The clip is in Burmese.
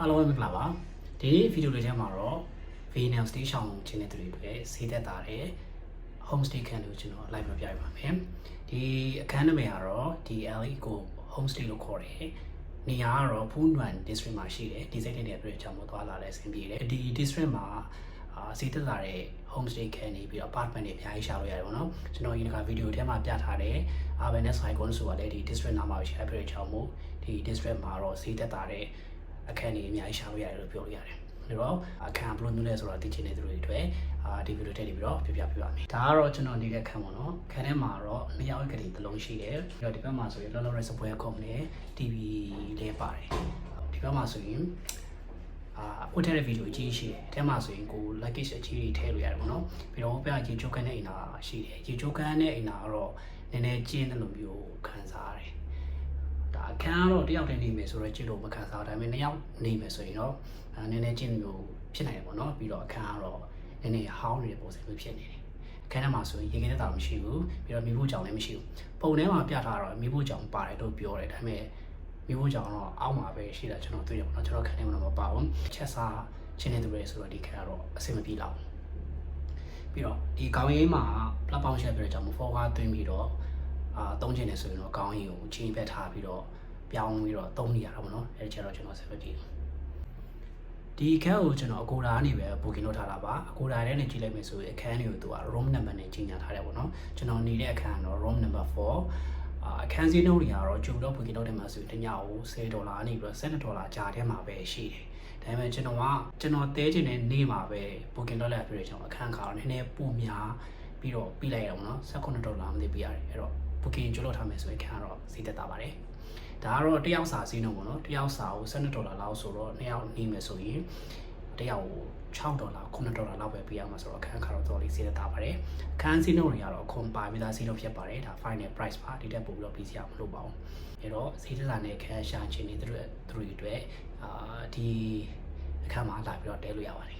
အားလုံးပဲမင်္ဂလာပါဒီဗီဒီယိုလေးထဲမှာတော့ Vietnam Stay ရှောင်းခြင်းတဲ့သူတွေအတွက်ဈေးသက်သာတဲ့ home stay ခန်းတွေကိုကျွန်တော် live ပြပြပေးပါမယ်ဒီအခန်းနာမည်ကတော့ဒီ LA ကို home stay လို့ခေါ်တယ်နေရာကတော့ Phu Nhuan district မှာရှိတယ်ဒီစိတ်တဲ့အတွက်အကြောင်းမို့သွားလာလဲအဆင်ပြေတယ်ဒီ district မှာဈေးသက်သာတဲ့ home stay ခန်းနေပြီးတော့ apartment တွေအများကြီးရှာလို့ရတယ်ပေါ့နော်ကျွန်တော်ဒီကဗီဒီယိုထဲမှာပြထားတဲ့ Awareness Icon ဆိုတာလည်းဒီ district နားမှာရှိတဲ့အတွက်အကြောင်းမို့ဒီ district မှာတော့ဈေးသက်သာတဲ့အခန်းကြီးအများကြီးရှာလို့ရတယ်လို့ပြောလို့ရတယ်။ဒါတော့အခန်းဘယ်လိုမျိုးလဲဆိုတော့သိချင်တဲ့သူတွေအတွက်ဒီဗီဒီယိုထည့်ပြီးတော့ပြပြပေးပါမယ်။ဒါကတော့ကျွန်တော်နေတဲ့အခန်းပေါ့နော်။အခန်းထဲမှာတော့နှစ်ယောက်ကလေးတစ်လုံးရှိတယ်။ပြီးတော့ဒီဘက်မှာဆိုရင်လောလောဆယ်စပွဲခုံနဲ့ TV လေးပါတယ်။ဒီဘက်မှာဆိုရင်အခုထည့်တဲ့ဗီဒီယိုအကြီးရှိတယ်။အဲမှာဆိုရင်ကို luggage အကြီးတွေထည့်လို့ရတယ်ပေါ့နော်။ပြီးတော့ဘက်ကရေချိုးခန်းနဲ့အိမ်သာရှိတယ်။ရေချိုးခန်းနဲ့အိမ်သာကတော့နည်းနည်းကျင်းတဲ့လိုမျိုးခံစားရတယ်။ဒါအခန်းကတော့တယောက်တည်းနေမယ်ဆိုတော့ကြည့်လို့မခံစားဒါပေမဲ့နှစ်ယောက်နေမယ်ဆိုရင်တော့နည်းနည်းချင်းမျိုးဖြစ်နိုင်တယ်ပေါ့နော်ပြီးတော့အခန်းကတော့နည်းနည်းဟောင်းနေတဲ့ပုံစံမျိုးဖြစ်နေတယ်အခန်းထဲမှာဆိုရင်ရေခဲတဲ့တာမရှိဘူးပြီးတော့မိဖို့ကြောင်လည်းမရှိဘူးပုံထဲမှာပြထားတော့မိဖို့ကြောင်ပါတယ်လို့ပြောတယ်ဒါပေမဲ့မိဖို့ကြောင်တော့အောက်မှာပဲရှိတာကျွန်တော်တွေ့ရပါတော့ကျွန်တော်ခန်းထဲမှာတော့မပါဘူးချက်စားချင်းနေသူတွေဆိုတော့ဒီခန်းကတော့အဆင်မပြေတော့ပြီးတော့ဒီကောင်းရေးမှာပလက်ပေါင်းချက်ပြတဲ့ကြောင်ဖောကားသွင်းပြီးတော့သုံးချင်တယ်ဆိုရင်တော့ကောင်းရေးကိုချင်းပက်ထားပြီးတော့ပြောင်းပြီးတော့သုံးနေရတာပေါ့နော်အဲဒီချက်တော့ကျွန်တော်ဆက်ပြီးဒီအခန်းကိုကျွန်တော်အကိုဒါကနေပဲ booking လုပ်ထားတာပါအကိုဒါထဲနဲ့ကြည့်လိုက်မယ်ဆိုရင်အခန်းလေးကိုသူက room number နဲ့ကြီးညာထားတယ်ပေါ့နော်ကျွန်တော်နေတဲ့အခန်းကတော့ room number 4အခန်းစီးနှုန်းတွေကတော့ကျုပ်တော့ booking လုပ်တယ်မှာဆိုရင်တညကို$10နေပြီးတော့$12ကြားထဲမှာပဲရှိတယ်ဒါပေမဲ့ကျွန်တော်တဲချင်တဲ့နေ့မှာပဲ booking လုပ်လိုက်ပြီးတော့ကျွန်တော်အခန်းခါတော့နည်းနည်းပိုများပြီးတော့ပြီးလိုက်ရအောင်နော်$19မသိပြရတယ်အဲ့တော့ booking ကျုပ်လုပ်ထားမယ်ဆိုရင်အခန်းကတော့ဈေးသက်သာပါတယ်ဒါကတော့တယောက်စာစီးနှုန်းပေါ့နော်တယောက်စာကို$12လောက်ဆိုတော့နှစ်ယောက်နေမယ်ဆိုရင်တယောက်ကို$6 $9လောက်ပဲပေးရမှာဆိုတော့အခန်းခါတော့တော်လေးဈေးသက်သာပါတယ်အခန်းစီးနှုန်းတွေကတော့ခွန်ပါပြီးသားစီးနှုန်းဖြစ်ပါတယ်ဒါ final price ပါဒီတက်ပို့ပြီးတော့ပြီးစရာမလိုပါဘူးအဲ့တော့ဈေးသက်သာနဲ့အခန်းရှာချင်နေတဲ့သူတွေအတွက်ဒီအခန်းမှာလာပြီးတော့တဲလို့ရပါတယ်